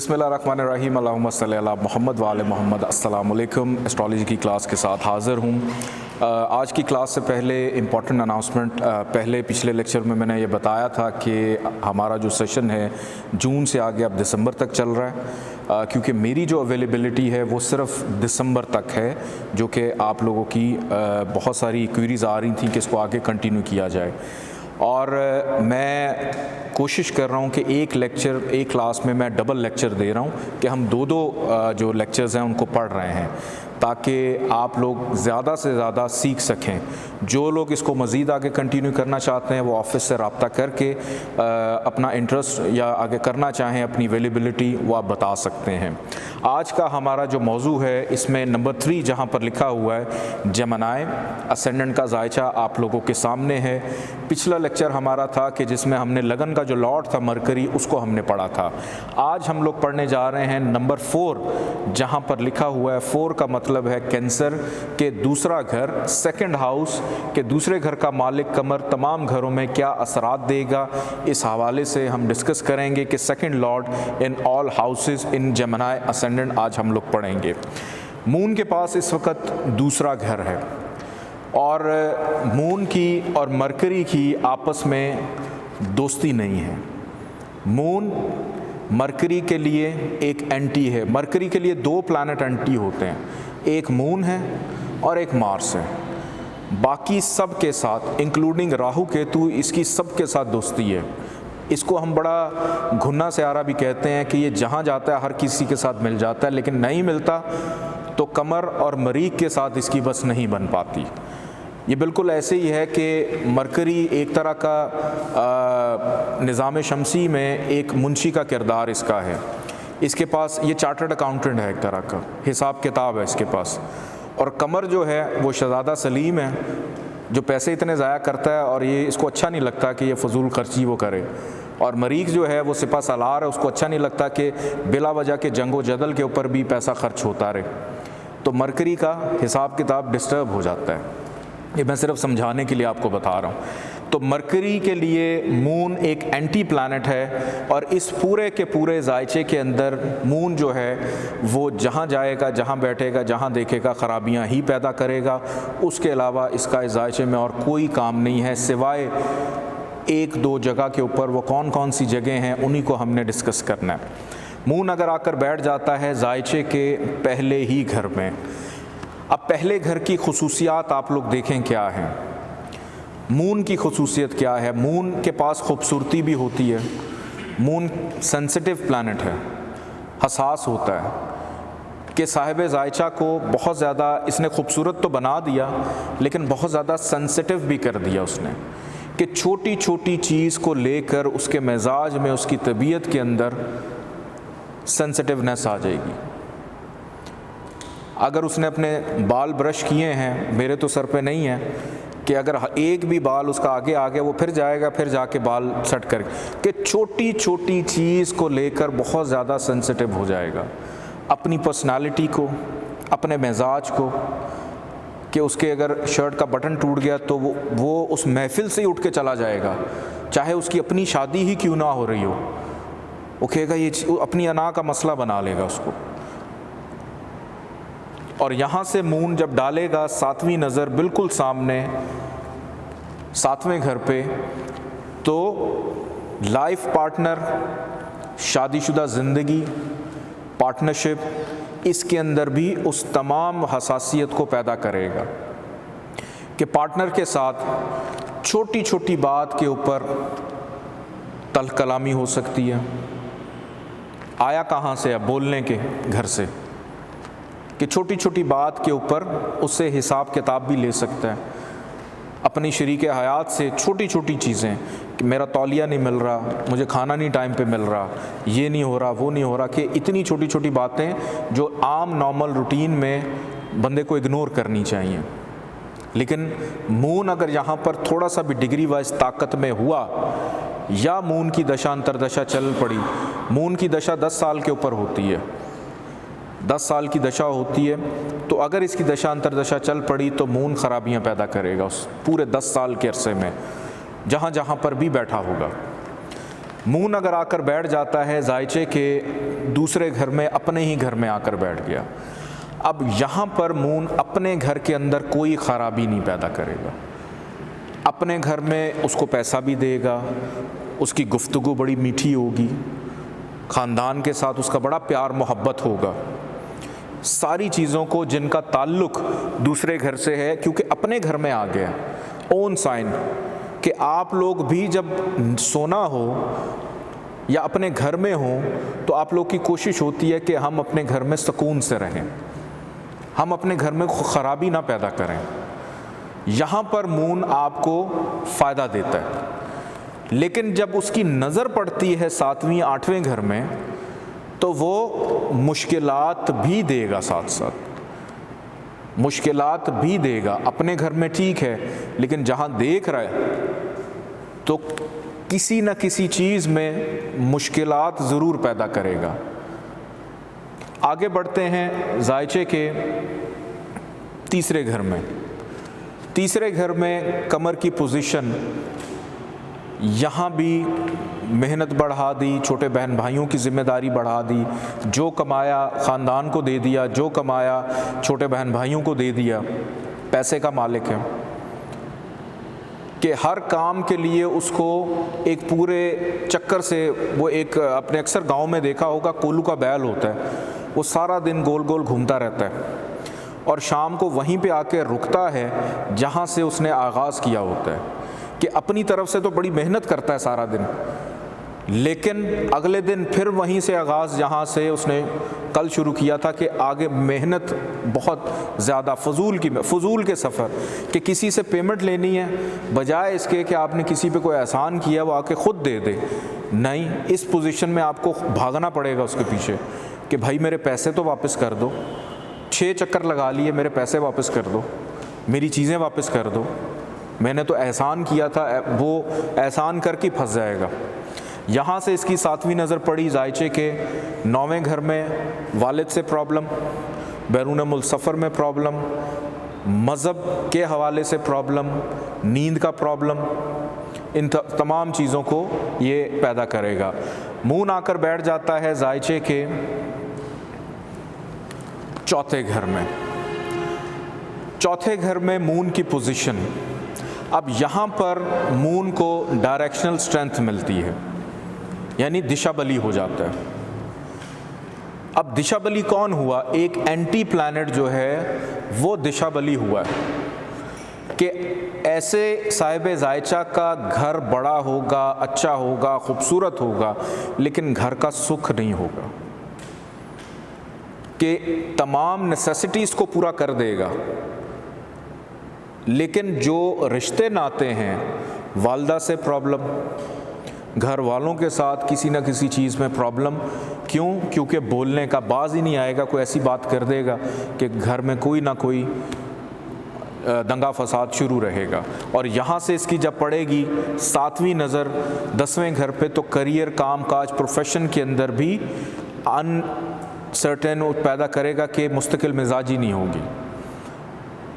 बिस्मिल्लाहिर्रहमानिर्रहीम अल्लाहुम्मा सल्ली अला मोहम्मद व आले मोहम्मद। अस्सलाम वालेकुम। एस्ट्रोलॉजी की क्लास के साथ हाज़िर हूँ। आज की क्लास से पहले इम्पॉर्टेंट अनाउंसमेंट। पहले पिछले लेक्चर में मैंने ये बताया था कि हमारा जो सेशन है जून से आगे अब दिसंबर तक चल रहा है, क्योंकि मेरी जो अवेलेबिलिटी है वो सिर्फ दिसंबर तक है, जो कि आप लोगों की बहुत सारी क्वेरीज़ आ रही थी कि इसको आगे कंटिन्यू किया जाए। और मैं कोशिश कर रहा हूँ कि एक क्लास में मैं डबल लेक्चर दे रहा हूँ कि हम दो जो लेक्चर्स हैं उनको पढ़ रहे हैं, ताकि आप लोग ज़्यादा से ज़्यादा सीख सकें। जो लोग इसको मज़ीद आगे कंटिन्यू करना चाहते हैं वो ऑफिस से रब्ता करके अपना इंटरेस्ट या आगे करना चाहें, अपनी अवेलेबिलिटी वो आप बता सकते हैं। आज का हमारा जो मौजू है इसमें नंबर 3 जहाँ पर लिखा हुआ है जेमिनी असेंडेंट का जायचा आप लोगों के सामने है। पिछला लेक्चर हमारा था कि जिसमें हमने लगन का जो लॉर्ड था मरकरी उसको हमने पढ़ा था। आज हम लोग पढ़ने जा रहे हैं नंबर 4 जहाँ पर लिखा हुआ है 4 का मतलब है कैंसर के दूसरा घर, सेकंड हाउस के दूसरे घर का मालिक कमर तमाम घरों में क्या असरात देगा। इस हवाले से हम डिस्कस करेंगे कि second Lord in all houses in Gemini ascendant आज हम लोग पढ़ेंगे। मून के पास इस वक्त दूसरा घर है और मून की और मरकरी की आपस में दोस्ती नहीं है। मून मरकरी के लिए एक एंटी है। मरकरी के लिए 2 प्लैनेट एंटी होते हैं, एक मून है और एक मार्स है। बाकी सब के साथ इंक्लूडिंग राहु केतु इसकी सब के साथ दोस्ती है। इसको हम बड़ा घुन्ना स्यारा भी कहते हैं कि ये जहाँ जाता है हर किसी के साथ मिल जाता है, लेकिन नहीं मिलता तो कमर और मरीख के साथ इसकी बस नहीं बन पाती। ये बिल्कुल ऐसे ही है कि मरकरी एक तरह का निज़ाम शमसी में एक मुंशी का किरदार इसका है। इसके पास ये चार्टर्ड अकाउंटेंट है, एक तरह का हिसाब किताब है इसके पास। और कमर जो है वो शहज़ादा सलीम है, जो पैसे इतने ज़ाया करता है और ये इसको अच्छा नहीं लगता कि ये फजूल खर्ची वो करे। और मरीख जो है वो सिपा सालार है, उसको अच्छा नहीं लगता कि बिला वजह के जंगो जदल के ऊपर भी पैसा खर्च होता रहे। तो मरकरी का हिसाब किताब डिस्टर्ब हो जाता है। ये मैं सिर्फ समझाने के लिए आपको बता रहा हूँ। तो मरकरी के लिए मून एक एंटी प्लैनेट है और इस पूरे के पूरे जायचे के अंदर मून जो है वो जहाँ जाएगा, जहाँ बैठेगा, जहाँ देखेगा ख़राबियाँ ही पैदा करेगा। उसके अलावा इसका इस जायचे में और कोई काम नहीं है, सिवाय 1-2 जगह के ऊपर। वो कौन कौन सी जगह हैं उन्हीं को हमने डिस्कस करना है। मून अगर आकर बैठ जाता है जायचे के पहले ही घर में। अब पहले घर की खुसूसियात आप लोग देखें क्या हैं। मून की खुसूसियत क्या है? मून के पास खूबसूरती भी होती है। मून सेंसिटिव प्लैनेट है, हसास होता है कि साहिब जायचा को बहुत ज़्यादा इसने खूबसूरत तो बना दिया लेकिन बहुत ज़्यादा सेंसिटिव भी कर दिया उसने, कि छोटी छोटी चीज़ को लेकर उसके मिजाज में, उसकी तबीयत के अंदर सेंसिटिवनेस आ जाएगी। अगर उसने अपने बाल ब्रश किए हैं, मेरे तो सर पे नहीं है, कि अगर एक भी बाल उसका आगे आ गया वो फिर जाएगा, फिर जाके बाल सेट कर कि छोटी छोटी चीज़ को लेकर बहुत ज़्यादा सेंसिटिव हो जाएगा। अपनी पर्सनालिटी को, अपने मिजाज को, कि उसके अगर शर्ट का बटन टूट गया तो वो उस महफिल से ही उठ के चला जाएगा, चाहे उसकी अपनी शादी ही क्यों ना हो रही हो। वो कहेगा ये अपनी अना का मसला बना लेगा उसको। और यहाँ से मून जब डालेगा 7वीं नज़र बिल्कुल सामने 7वें घर पे, तो लाइफ पार्टनर, शादीशुदा ज़िंदगी, पार्टनरशिप, इसके अंदर भी उस तमाम हसासियत को पैदा करेगा कि पार्टनर के साथ छोटी छोटी बात के ऊपर तल्ख कलामी हो सकती है। आया कहाँ से? अब बोलने के घर से, कि छोटी छोटी बात के ऊपर उससे हिसाब किताब भी ले सकता है। अपनी शरीक हयात से छोटी छोटी चीज़ें, कि मेरा तौलिया नहीं मिल रहा, मुझे खाना नहीं टाइम पे मिल रहा, ये नहीं हो रहा, वो नहीं हो रहा, कि इतनी छोटी छोटी बातें जो आम नॉर्मल रूटीन में बंदे को इग्नोर करनी चाहिए। लेकिन मून अगर यहाँ पर थोड़ा सा भी डिग्री वाइज ताकत में हुआ, या मून की दशा अंतरदशा चल पड़ी, मून की दशा 10 साल के ऊपर होती है, 10 साल की दशा होती है, तो अगर इसकी दशा अंतरदशा चल पड़ी तो मून खराबियां पैदा करेगा उस पूरे 10 साल के अरसे में, जहाँ जहाँ पर भी बैठा होगा। मून अगर आकर बैठ जाता है जायचे के दूसरे घर में, अपने ही घर में आकर बैठ गया। अब यहाँ पर मून अपने घर के अंदर कोई ख़राबी नहीं पैदा करेगा। अपने घर में उसको पैसा भी देगा, उसकी गुफ्तगू बड़ी मीठी होगी, ख़ानदान के साथ उसका बड़ा प्यार मोहब्बत होगा। सारी चीज़ों को जिनका ताल्लुक़ दूसरे घर से है, क्योंकि अपने घर में आ गया, ओन साइन कि आप लोग भी जब सोना हो या अपने घर में हो तो आप लोग की कोशिश होती है कि हम अपने घर में सुकून से रहें, हम अपने घर में ख़राबी ना पैदा करें। यहाँ पर मून आपको फ़ायदा देता है, लेकिन जब उसकी नज़र पड़ती है 7वें 8वें घर में तो वो मुश्किलात भी देगा, साथ साथ मुश्किलात भी देगा। अपने घर में ठीक है, लेकिन जहाँ देख रहा है तो किसी न किसी चीज़ में मुश्किलात ज़रूर पैदा करेगा। आगे बढ़ते हैं ज़ायचे के तीसरे घर में। तीसरे घर में कमर की पोजीशन, यहाँ भी मेहनत बढ़ा दी, छोटे बहन भाइयों की ज़िम्मेदारी बढ़ा दी, जो कमाया ख़ानदान को दे दिया, जो कमाया छोटे बहन भाइयों को दे दिया। पैसे का मालिक है कि हर काम के लिए उसको एक पूरे चक्कर से, वो एक अपने अक्सर गांव में देखा होगा, कोल्हू का बैल होता है, वो सारा दिन गोल गोल घूमता रहता है और शाम को वहीं पे आके रुकता है जहाँ से उसने आगाज़ किया होता है। कि अपनी तरफ से तो बड़ी मेहनत करता है सारा दिन, लेकिन अगले दिन फिर वहीं से आगाज़ जहाँ से उसने कल शुरू किया था, कि आगे मेहनत बहुत ज़्यादा, फजूल के सफ़र, कि किसी से पेमेंट लेनी है, बजाय इसके कि आपने किसी पे कोई एहसान किया वो आके ख़ुद दे दे, नहीं, इस पोजीशन में आपको भागना पड़ेगा उसके पीछे कि भाई मेरे पैसे तो वापस कर दो, 6 चक्कर लगा लिए, मेरे पैसे वापस कर दो, मेरी चीज़ें वापस कर दो, मैंने तो एहसान किया था। वो एहसान करके फंस जाएगा। यहाँ से इसकी 7वीं नज़र पड़ी ज़ायचे के 9वें घर में। वालिद से प्रॉब्लम, बैरून मुल्क सफ़र में प्रॉब्लम, मज़हब के हवाले से प्रॉब्लम, नींद का प्रॉब्लम, इन तमाम चीज़ों को ये पैदा करेगा। मून आकर बैठ जाता है ज़ायचे के चौथे घर में। चौथे घर में मून की पोजीशन, अब यहाँ पर मून को डायरेक्शनल स्ट्रेंथ मिलती है, यानी दिशा बली हो जाता है। अब दिशा बली कौन हुआ? एक एंटी प्लैनेट जो है वो दिशा बली हुआ है कि ऐसे साहिब ज़ायचा का घर बड़ा होगा, अच्छा होगा, खूबसूरत होगा, लेकिन घर का सुख नहीं होगा, कि तमाम नेसेसिटीज़ को पूरा कर देगा, लेकिन जो रिश्ते नाते हैं, वालदा से प्रॉब्लम, घर वालों के साथ किसी न किसी चीज़ में प्रॉब्लम। क्यों? क्योंकि बोलने का बाज ही नहीं आएगा, कोई ऐसी बात कर देगा कि घर में कोई ना कोई दंगा फसाद शुरू रहेगा। और यहाँ से इसकी जब पड़ेगी 7वीं नज़र 10वें घर पे, तो करियर, काम काज, प्रोफेशन के अंदर भी अनसर्टेन पैदा करेगा कि मुस्तकिल मिजाजी नहीं होगी।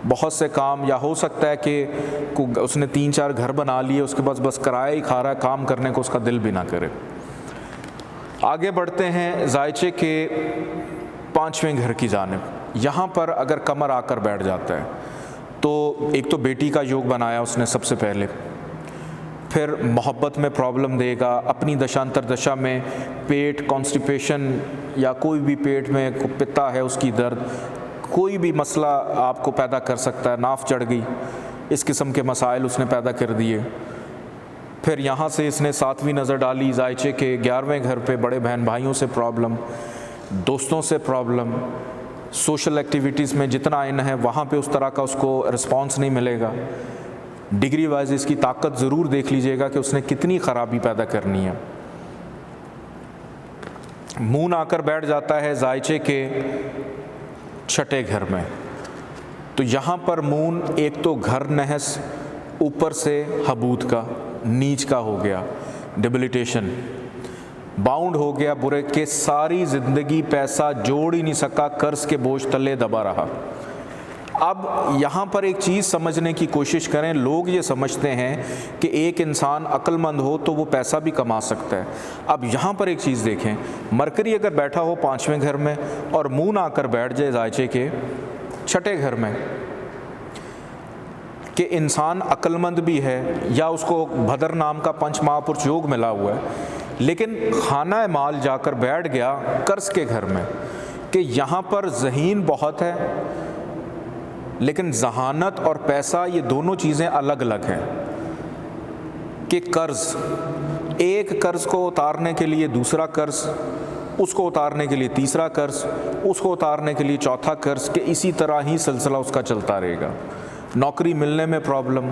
बहुत से काम, या हो सकता है कि उसने 3-4 घर बना लिए, उसके पास बस किराया ही खा रहा है, काम करने को उसका दिल भी ना करे। आगे बढ़ते हैं ज़ायचे के 5वें घर की जानिब। यहाँ पर अगर कमर आकर बैठ जाता है तो एक तो बेटी का योग बनाया उसने सबसे पहले, फिर मोहब्बत में प्रॉब्लम देगा, अपनी दशांतर दशा में पेट, कॉन्स्टिपेशन, या कोई भी पेट में पित्ता है उसकी दर्द, कोई भी मसला आपको पैदा कर सकता है, नाफ चढ़ गई, इस किस्म के मसाइल उसने पैदा कर दिए। फिर यहाँ से इसने 7वीं नज़र डाली ज़ायचे के 11वें घर पे, बड़े बहन भाइयों से प्रॉब्लम, दोस्तों से प्रॉब्लम, सोशल एक्टिविटीज़ में जितना इन है वहाँ पे उस तरह का उसको रिस्पॉन्स नहीं मिलेगा। डिग्री वाइज इसकी ताकत ज़रूर देख लीजिएगा कि उसने कितनी ख़राबी पैदा करनी है। मून आकर बैठ जाता है ज़ायचे के 6ठे घर में, तो यहाँ पर मून एक तो घर नहस, ऊपर से हबूत का, नीच का हो गया, डिबिलिटेशन, बाउंड हो गया बुरे के, सारी ज़िंदगी पैसा जोड़ ही नहीं सका, कर्ज के बोझ तले दबा रहा। अब यहाँ पर एक चीज़ समझने की कोशिश करें। लोग ये समझते हैं कि एक इंसान अक्लमंद हो तो वो पैसा भी कमा सकता है। अब यहाँ पर एक चीज़ देखें, मरकरी अगर बैठा हो 5वें घर में और मून आकर बैठ जाए जायचे के 6ठे घर में, कि इंसान अक्लमंद भी है या उसको भदर नाम का पंच महापुरुष योग मिला हुआ है, लेकिन खाना माल जाकर बैठ गया कर्ज के घर में, कि यहाँ पर ज़हीन बहुत है लेकिन जहानत और पैसा ये दोनों चीज़ें अलग अलग हैं। कि कर्ज, एक कर्ज को उतारने के लिए दूसरा कर्ज, उसको उतारने के लिए तीसरा कर्ज, उसको उतारने के लिए चौथा कर्ज, के इसी तरह ही सिलसिला उसका चलता रहेगा। नौकरी मिलने में प्रॉब्लम,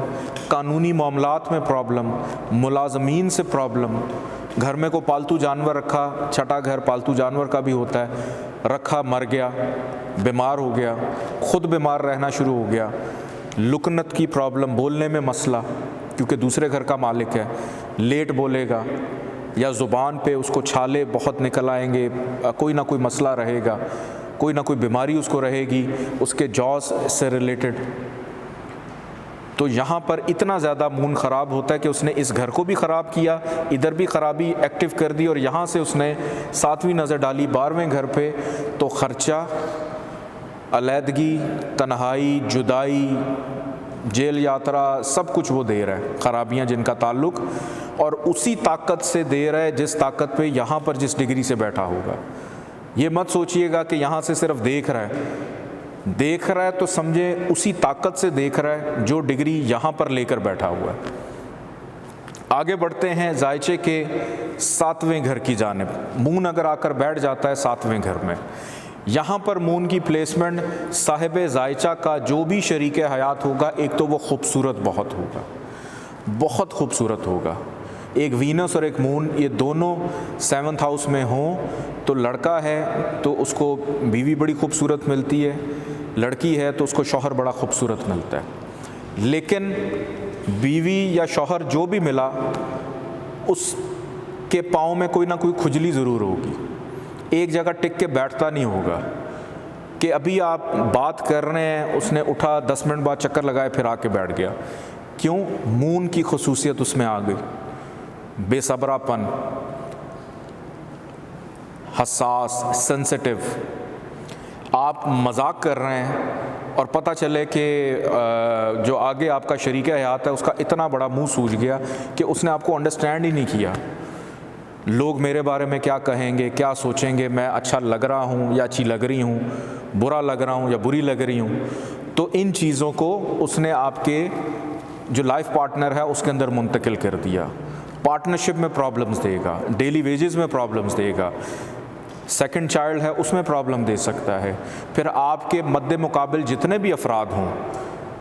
कानूनी मामलात में प्रॉब्लम, मुलाजमीन से प्रॉब्लम, घर में को पालतू जानवर रखा, 6ठा घर पालतू जानवर का भी होता है, रखा मर गया, बीमार हो गया, खुद बीमार रहना शुरू हो गया, लुकनत की प्रॉब्लम, बोलने में मसला क्योंकि दूसरे घर का मालिक है, लेट बोलेगा या ज़ुबान पे उसको छाले बहुत निकल आएंगे, कोई ना कोई मसला रहेगा, कोई ना कोई बीमारी उसको रहेगी उसके जॉस से रिलेटेड। तो यहाँ पर इतना ज़्यादा मून ख़राब होता है कि उसने इस घर को भी ख़राब किया, इधर भी ख़राबी एक्टिव कर दी, और यहाँ से उसने 7वीं नज़र डाली 12वें घर पे, तो ख़र्चा, अलहदगी, तन्हाई, जुदाई, जेल यात्रा, सब कुछ वो दे रहा है, ख़राबियाँ जिनका ताल्लुक़, और उसी ताकत से दे रहा है जिस ताकत पे यहाँ पर जिस डिग्री से बैठा होगा। ये मत सोचिएगा कि यहाँ से सिर्फ देख रहा है तो समझे उसी ताकत से देख रहा है जो डिग्री यहाँ पर लेकर बैठा हुआ है। आगे बढ़ते हैं जायचे के 7वें घर की जानिब। मून अगर आकर बैठ जाता है 7वें घर में, यहाँ पर मून की प्लेसमेंट साहिब जायचा का जो भी शरीक हयात होगा, एक तो वो खूबसूरत बहुत होगा, बहुत खूबसूरत होगा। एक वीनस और एक मून ये दोनों 7th हाउस में हों तो लड़का है तो उसको बीवी बड़ी खूबसूरत मिलती है, लड़की है तो उसको शौहर बड़ा खूबसूरत मिलता है। लेकिन बीवी या शौहर जो भी मिला उसके पाँव में कोई ना कोई खुजली ज़रूर होगी, एक जगह टिक के बैठता नहीं होगा। कि अभी आप बात कर रहे हैं, उसने उठा 10 मिनट बाद चक्कर लगाए फिर आके बैठ गया। क्यों? मून की खुसूसियत उसमें आ गई, बेसब्रापन, हसास, सेंसिटिव। आप मजाक कर रहे हैं और पता चले कि जो आगे आपका शरीक हयात है उसका इतना बड़ा मुंह सूज गया कि उसने आपको अंडरस्टैंड ही नहीं किया। लोग मेरे बारे में क्या कहेंगे, क्या सोचेंगे, मैं अच्छा लग रहा हूँ या अच्छी लग रही हूँ, बुरा लग रहा हूँ या बुरी लग रही हूँ। तो इन चीज़ों को उसने आपके जो लाइफ पार्टनर है उसके अंदर मुंतकिल कर दिया। पार्टनरशिप में प्रॉब्लम्स देगा, डेली वेजेस में प्रॉब्लम्स देगा, सेकंड चाइल्ड है उसमें प्रॉब्लम दे सकता है। फिर आपके मद्दे मुकाबिल जितने भी अफराद हों,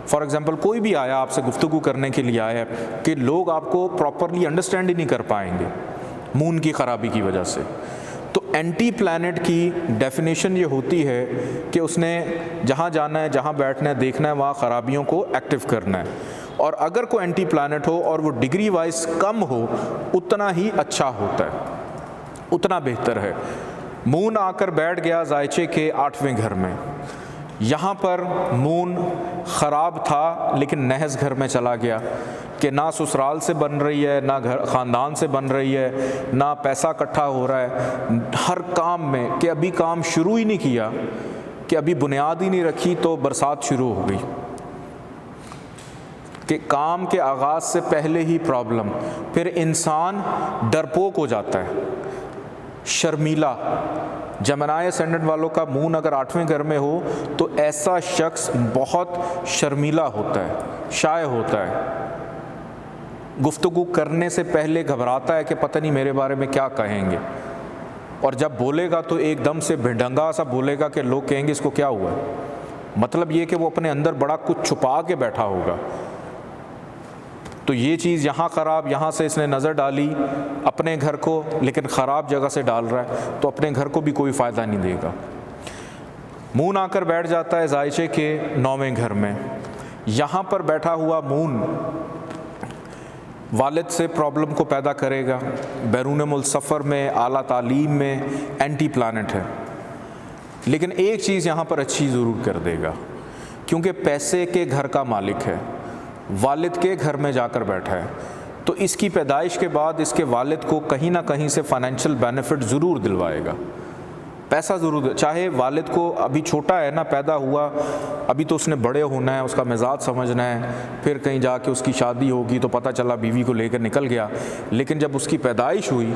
फॉर एग्ज़ाम्पल कोई भी आया आपसे गुफ्तगू करने के लिए आया कि लोग आपको प्रॉपरली अंडरस्टैंड ही नहीं कर पाएंगे मून की ख़राबी की वजह से। तो एंटी प्लैनेट की डेफिनेशन ये होती है कि उसने जहाँ जाना है, जहाँ बैठना है, देखना है, वहाँ ख़राबियों को एक्टिव करना है। और अगर कोई एंटी प्लैनेट हो और वो डिग्री वाइज कम हो, उतना ही अच्छा होता है, उतना बेहतर है। मून आकर बैठ गया जायचे के 8वें घर में। यहाँ पर मून ख़राब था लेकिन नहस घर में चला गया कि ना ससुराल से बन रही है, ना घर ख़ानदान से बन रही है, ना पैसा इकट्ठा हो रहा है हर काम में, कि अभी काम शुरू ही नहीं किया, कि अभी बुनियाद ही नहीं रखी तो बरसात शुरू हो गई, कि काम के आगाज़ से पहले ही प्रॉब्लम। फिर इंसान डरपोक हो जाता है, शर्मीला। जमनाय असेंडेंट वालों का मून अगर 8वें घर में हो तो ऐसा शख्स बहुत शर्मीला होता है, शाय होता है, गुफ्तगू करने से पहले घबराता है कि पता नहीं मेरे बारे में क्या कहेंगे, और जब बोलेगा तो एकदम से भिड़ंगा सा बोलेगा कि लोग कहेंगे इसको क्या हुआ। मतलब ये कि वो अपने अंदर बड़ा कुछ छुपा के बैठा होगा। तो ये चीज़ यहाँ ख़राब, यहाँ से इसने नज़र डाली अपने घर को, लेकिन ख़राब जगह से डाल रहा है तो अपने घर को भी कोई फ़ायदा नहीं देगा। मून आकर बैठ जाता है जायचे के 9वें घर में। यहाँ पर बैठा हुआ मून वालिद से प्रॉब्लम को पैदा करेगा, बैरून मुल्क सफ़र में, आला तालीम में, एंटी प्लानट है। लेकिन एक चीज़ यहाँ पर अच्छी ज़रूर कर देगा क्योंकि पैसे के घर का मालिक है, वालिद के घर में जाकर बैठा है, तो इसकी पैदाइश के बाद इसके वालिद को कहीं ना कहीं से फाइनेंशियल बेनिफिट ज़रूर दिलवाएगा, पैसा ज़रूर। चाहे वालिद को अभी छोटा है ना, पैदा हुआ अभी, तो उसने बड़े होना है, उसका मिजाज समझना है, फिर कहीं जाके उसकी शादी होगी तो पता चला बीवी को लेकर निकल गया, लेकिन जब उसकी पैदाइश हुई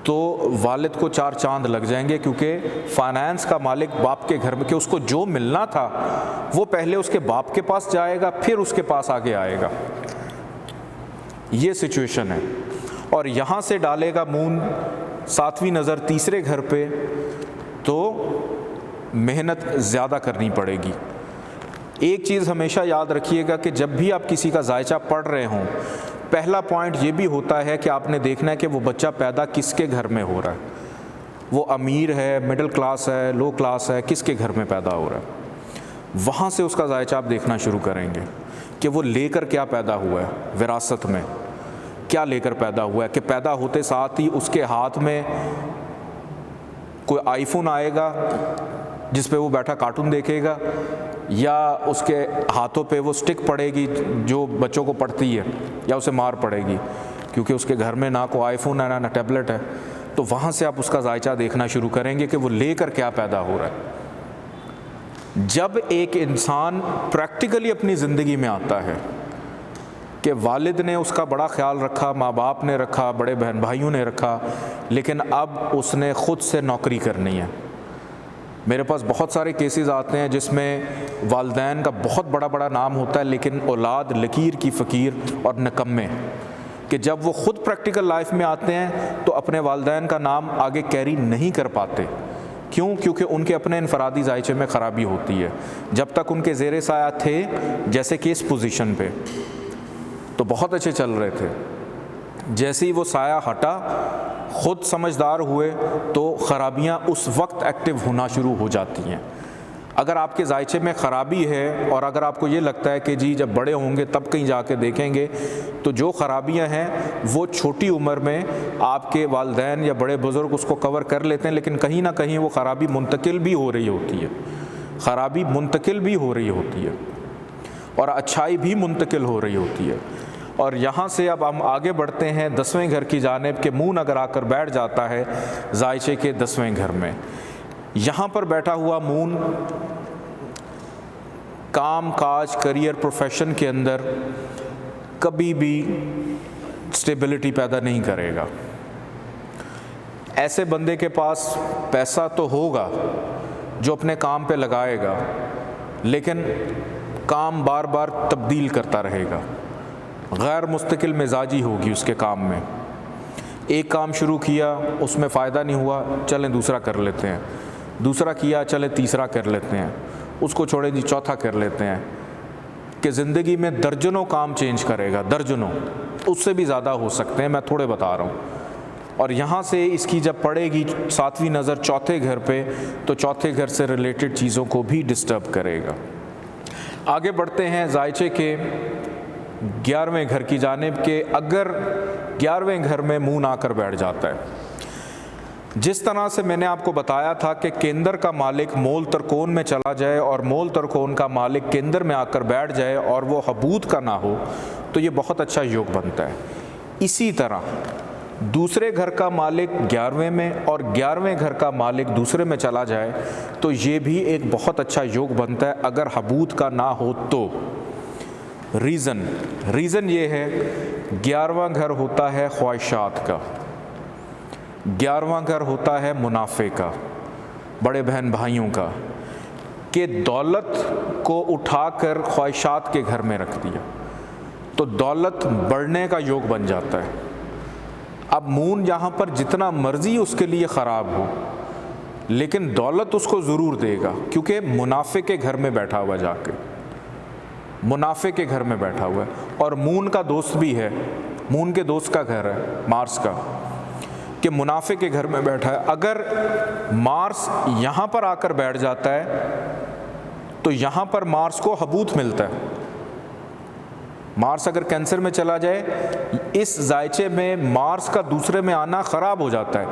तो वालिद को चार चांद लग जाएंगे, क्योंकि फाइनेंस का मालिक बाप के घर में, कि उसको जो मिलना था वो पहले उसके बाप के पास जाएगा, फिर उसके पास आगे आएगा। ये सिचुएशन है। और यहाँ से डालेगा मून सातवीं नज़र तीसरे घर पे, तो मेहनत ज़्यादा करनी पड़ेगी। एक चीज़ हमेशा याद रखिएगा कि जब भी आप किसी का जायचा पढ़ रहे हों, पहला पॉइंट ये भी होता है कि आपने देखना है कि वो बच्चा पैदा किसके घर में हो रहा है, वो अमीर है, मिडिल क्लास है, लो क्लास है, किसके घर में पैदा हो रहा है। वहाँ से उसका जायचा आप देखना शुरू करेंगे कि वो लेकर क्या पैदा हुआ है, विरासत में क्या लेकर पैदा हुआ है, कि पैदा होते साथ ही उसके हाथ में कोई आईफोन आएगा जिस पे वो बैठा कार्टून देखेगा, या उसके हाथों पे वो स्टिक पड़ेगी जो बच्चों को पड़ती है, या उसे मार पड़ेगी, क्योंकि उसके घर में ना कोई आईफोन है ना टैबलेट है। तो वहाँ से आप उसका जायचा देखना शुरू करेंगे कि वो लेकर क्या पैदा हो रहा है। जब एक इंसान प्रैक्टिकली अपनी ज़िंदगी में आता है कि वालिद ने उसका बड़ा ख्याल रखा, माँ बाप ने रखा, बड़े बहन भाइयों ने रखा, लेकिन अब उसने ख़ुद से नौकरी करनी है। मेरे पास बहुत सारे केसेस आते हैं जिसमें वालिदैन का बहुत बड़ा नाम होता है, लेकिन औलाद लकीर की फ़कीर और निकम्मे, कि जब वो ख़ुद प्रैक्टिकल लाइफ में आते हैं तो अपने वालिदैन का नाम आगे कैरी नहीं कर पाते। क्यों? क्योंकि उनके अपने इनफरादी जायचे में ख़राबी होती है। जब तक उनके ज़ेरे साया थे, जैसे कि इस पोजीशन पे, तो बहुत अच्छे चल रहे थे। जैसे ही वो साया हटा, ख़ुद समझदार हुए, तो ख़राबियाँ उस वक्त एक्टिव होना शुरू हो जाती हैं। अगर आपके जायचे में ख़राबी है और अगर आपको ये लगता है कि जी जब बड़े होंगे तब कहीं जाके देखेंगे, तो जो ख़राबियाँ हैं वो छोटी उम्र में आपके वालिदैन या बड़े बुज़ुर्ग उसको कवर कर लेते हैं, लेकिन कहीं ना कहीं वो ख़राबी मुंतकिल भी हो रही होती है, ख़राबी मुंतकिल भी हो रही होती है, और अच्छाई भी मुंतकिल हो रही होती है। और यहाँ से अब हम आगे बढ़ते हैं 10वें घर की जानिब, के मून अगर आकर बैठ जाता है जायचे के 10वें घर में, यहाँ पर बैठा हुआ मून काम काज, करियर, प्रोफेशन के अंदर कभी भी स्टेबिलिटी पैदा नहीं करेगा। ऐसे बंदे के पास पैसा तो होगा जो अपने काम पे लगाएगा, लेकिन काम बार बार तब्दील करता रहेगा, गैर मुस्तकिल मिजाजी होगी उसके काम में। एक काम शुरू किया, उसमें फ़ायदा नहीं हुआ, चलें दूसरा कर लेते हैं, दूसरा किया, चले तीसरा कर लेते हैं, उसको छोड़े जी चौथा कर लेते हैं, कि ज़िंदगी में दर्जनों काम चेंज करेगा, दर्जनों, उससे भी ज़्यादा हो सकते हैं, मैं थोड़े बता रहा हूँ। और यहाँ से इसकी जब पड़ेगी 7वीं नज़र चौथे घर पे, तो चौथे घर से रिलेटेड चीज़ों को भी डिस्टर्ब करेगा। आगे बढ़ते हैं जायचे के 11वें घर की जानिब, के अगर 11वें घर में मून आकर बैठ जाता है, जिस तरह से मैंने आपको बताया था कि केंद्र का मालिक मोल तरकोन में चला जाए और मोल तरकोन का मालिक केंद्र में आकर बैठ जाए और वो हबूत का ना हो, तो ये बहुत अच्छा योग बनता है। इसी तरह दूसरे घर का मालिक 11वें में और 11वें घर का मालिक दूसरे में चला जाए, तो ये भी एक बहुत अच्छा योग बनता है अगर हबूत का ना हो तो। रीज़न ये है, 11वां घर होता है ख्वाहिशात का, 11वां घर होता है मुनाफे का, बड़े बहन भाइयों का, कि दौलत को उठाकर ख्वाहिशात के घर में रख दिया तो दौलत बढ़ने का योग बन जाता है। अब मून यहाँ पर जितना मर्जी उसके लिए ख़राब हो, लेकिन दौलत उसको ज़रूर देगा, क्योंकि मुनाफे के घर में बैठा हुआ, जाके मुनाफे के घर में बैठा हुआ है। और मून का दोस्त भी है, मून के दोस्त का घर है मार्स का, कि मुनाफे के घर में बैठा है। अगर मार्स यहाँ पर आकर बैठ जाता है तो यहाँ पर मार्स को हबूत मिलता है। मार्स अगर कैंसर में चला जाए, इस जायचे में मार्स का दूसरे में आना ख़राब हो जाता है,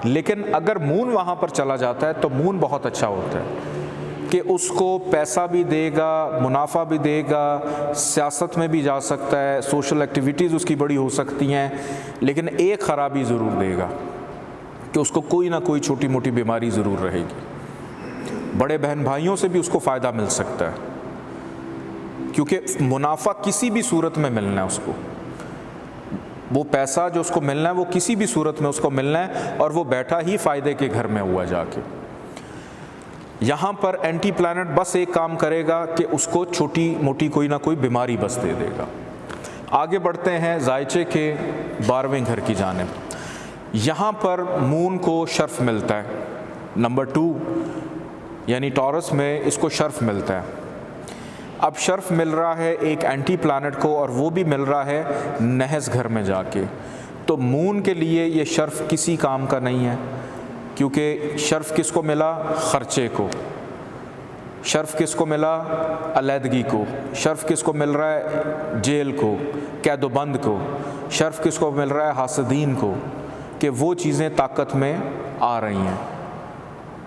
लेकिन अगर मून वहाँ पर चला जाता है तो मून बहुत अच्छा होता है। कि उसको पैसा भी देगा, मुनाफा भी देगा, सियासत में भी जा सकता है, सोशल एक्टिविटीज़ उसकी बड़ी हो सकती हैं, लेकिन एक ख़राबी ज़रूर देगा कि उसको कोई ना कोई छोटी मोटी बीमारी ज़रूर रहेगी। बड़े बहन भाइयों से भी उसको फ़ायदा मिल सकता है, क्योंकि मुनाफा किसी भी सूरत में मिलना है उसको, वो पैसा जो उसको मिलना है वो किसी भी सूरत में उसको मिलना है, और वो बैठा ही फ़ायदे के घर में हुआ जाके। यहाँ पर एंटी प्लैनेट बस एक काम करेगा कि उसको छोटी मोटी कोई ना कोई बीमारी बस दे देगा। आगे बढ़ते हैं जायचे के 12वें घर की जानिब। यहाँ पर मून को शर्फ मिलता है, नंबर 2 यानी टॉरस में इसको शर्फ मिलता है। अब शर्फ मिल रहा है एक एंटी प्लैनेट को, और वो भी मिल रहा है नहस घर में जाके। तो मून के लिए ये शर्फ किसी काम का नहीं है, क्योंकि शर्फ किसको मिला? खर्चे को। शर्फ किसको मिला? अलहदगी को। शर्फ किसको मिल रहा है? जेल को, कैदोबंद को। शर्फ किसको मिल रहा है? हासदीन को, कि वो चीज़ें ताकत में आ रही हैं।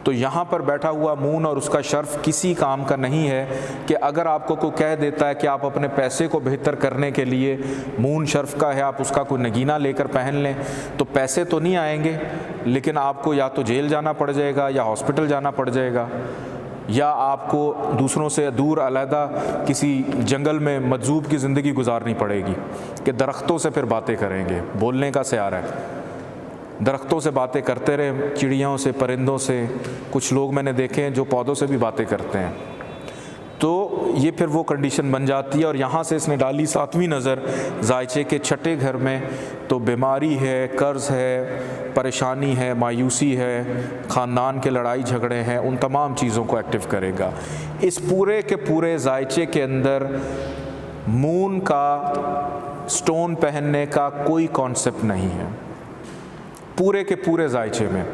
तो यहाँ पर बैठा हुआ मून और उसका शर्फ किसी काम का नहीं है कि अगर आपको कोई कह देता है कि आप अपने पैसे को बेहतर करने के लिए मून शर्फ का है, आप उसका कोई नगीना लेकर पहन लें, तो पैसे तो नहीं आएंगे, लेकिन आपको या तो जेल जाना पड़ जाएगा, या हॉस्पिटल जाना पड़ जाएगा, या आपको दूसरों से दूर अलहदा किसी जंगल में मजजूब की ज़िंदगी गुजारनी पड़ेगी कि दरख्तों से फिर बातें करेंगे। बोलने का सहारा है, दरख्तों से बातें करते रहे, चिड़ियों से, परिंदों से। कुछ लोग मैंने देखे हैं जो पौधों से भी बातें करते हैं। तो ये फिर वो कंडीशन बन जाती है। और यहाँ से इसने डाली 7वीं नज़र जायचे के 6ठे घर में। तो बीमारी है, कर्ज़ है, परेशानी है, मायूसी है, ख़ानदान के लड़ाई झगड़े हैं, उन तमाम चीज़ों को एक्टिव करेगा। इस पूरे के पूरे जायचे के अंदर मून का स्टोन पहनने का कोई कॉन्सेप्ट नहीं है, पूरे के पूरे जायचे में,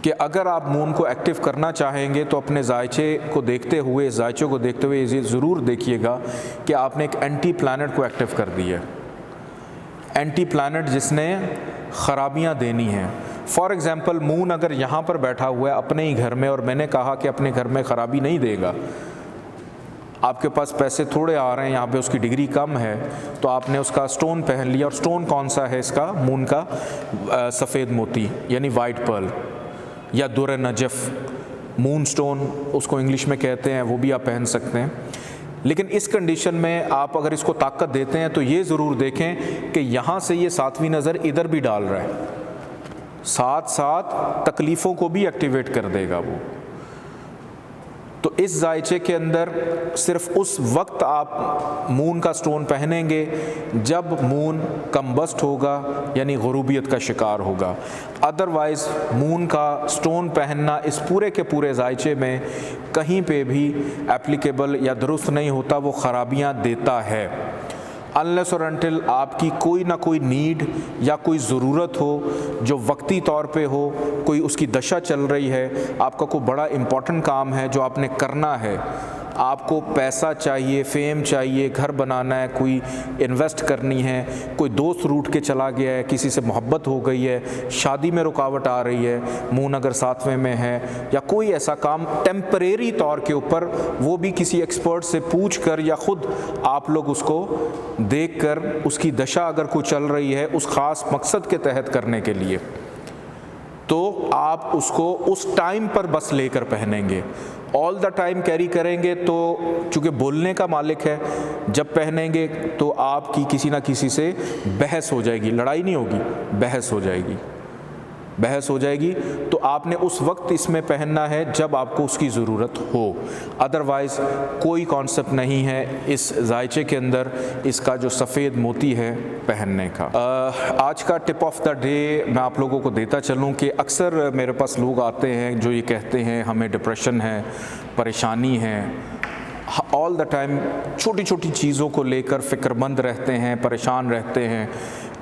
कि अगर आप मून को एक्टिव करना चाहेंगे तो अपने जायचे को देखते हुए, जायचे को देखते हुए ये ज़रूर देखिएगा कि आपने एक एंटी प्लैनेट को एक्टिव कर दिया है। एंटी प्लैनेट जिसने ख़राबियाँ देनी हैं। फॉर एग्ज़ाम्पल मून अगर यहाँ पर बैठा हुआ है अपने ही घर में, और मैंने कहा कि अपने घर में ख़राबी नहीं देगा, आपके पास पैसे थोड़े आ रहे हैं, यहाँ पे उसकी डिग्री कम है, तो आपने उसका स्टोन पहन लिया। और स्टोन कौन सा है इसका? मून का सफ़ेद मोती यानी वाइट पर्ल या दुर नजफ़, मून स्टोन उसको इंग्लिश में कहते हैं, वो भी आप पहन सकते हैं। लेकिन इस कंडीशन में आप अगर इसको ताकत देते हैं तो ये ज़रूर देखें कि यहाँ से ये 7वीं नज़र इधर भी डाल रहा है, साथ साथ तकलीफ़ों को भी एक्टिवेट कर देगा वो। तो इस जायचे के अंदर सिर्फ उस वक्त आप मून का स्टोन पहनेंगे जब मून कम्बस्ट होगा, यानी गुरूबियत का शिकार होगा। अदरवाइज़ मून का स्टोन पहनना इस पूरे के पूरे जायचे में कहीं पे भी एप्लीकेबल या दुरुस्त नहीं होता, वो ख़राबियाँ देता है। अनलेस और अनटिल आपकी कोई ना कोई नीड या कोई ज़रूरत हो जो वक्ती तौर पे हो, कोई उसकी दशा चल रही है, आपका कोई बड़ा इम्पॉर्टेंट काम है जो आपने करना है, आपको पैसा चाहिए, फेम चाहिए, घर बनाना है, कोई इन्वेस्ट करनी है, कोई दोस्त रूठ के चला गया है, किसी से मोहब्बत हो गई है, शादी में रुकावट आ रही है, मून अगर 7वें में है, या कोई ऐसा काम टेम्परेरी तौर के ऊपर, वो भी किसी एक्सपर्ट से पूछ कर या ख़ुद आप लोग उसको देख कर उसकी दशा अगर कोई चल रही है उस ख़ास मकसद के तहत करने के लिए, तो आप उसको उस टाइम पर बस लेकर पहनेंगे। ऑल द टाइम कैरी करेंगे तो चूँकि बोलने का मालिक है, जब पहनेंगे तो आपकी किसी ना किसी से बहस हो जाएगी, लड़ाई नहीं होगी, बहस हो जाएगी, बहस हो जाएगी। तो आपने उस वक्त इसमें पहनना है जब आपको उसकी ज़रूरत हो। अदरवाइज़ कोई कॉन्सेप्ट नहीं है इस जायचे के अंदर इसका जो सफ़ेद मोती है पहनने का। आज का टिप ऑफ द डे मैं आप लोगों को देता चलूँ कि अक्सर मेरे पास लोग आते हैं जो ये कहते हैं हमें डिप्रेशन है, परेशानी है, ऑल द टाइम छोटी छोटी चीज़ों को लेकर फ़िक्रमंद रहते हैं, परेशान रहते हैं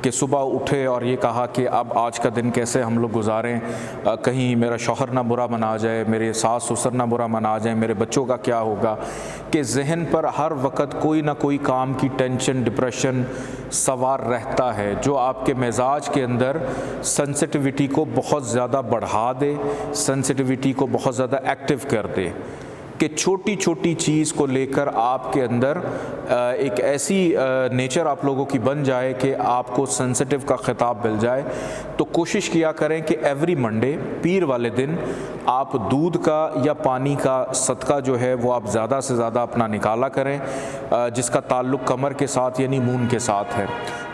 कि सुबह उठे और ये कहा कि अब आज का दिन कैसे हम लोग गुजारें, कहीं मेरा शौहर ना बुरा मना जाए, मेरे सास ससुर ना बुरा मना जाए, मेरे बच्चों का क्या होगा, कि जहन पर हर वक्त कोई ना कोई काम की टेंशन डिप्रेशन सवार रहता है, जो आपके मिजाज के अंदर सेंसिटिविटी को बहुत ज़्यादा बढ़ा दे, सेंसिटिविटी को बहुत ज़्यादा एक्टिव कर दे, कि छोटी छोटी चीज़ को लेकर आपके अंदर एक ऐसी नेचर आप लोगों की बन जाए कि आपको सेंसिटिव का खिताब मिल जाए। तो कोशिश किया करें कि एवरी मंडे पीर वाले दिन आप दूध का या पानी का सदका जो है वो आप ज़्यादा से ज़्यादा अपना निकाला करें, जिसका ताल्लुक़ कमर के साथ यानी मून के साथ है।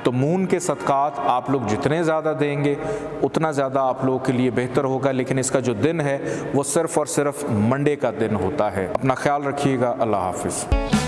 तो मून के सदक़ात आप लोग जितने ज़्यादा देंगे उतना ज़्यादा आप लोगों के लिए बेहतर होगा। लेकिन इसका जो दिन है वो सिर्फ़ और सिर्फ मंडे का दिन होता है। अपना ख्याल रखिएगा। अल्लाह हाफ़िज़।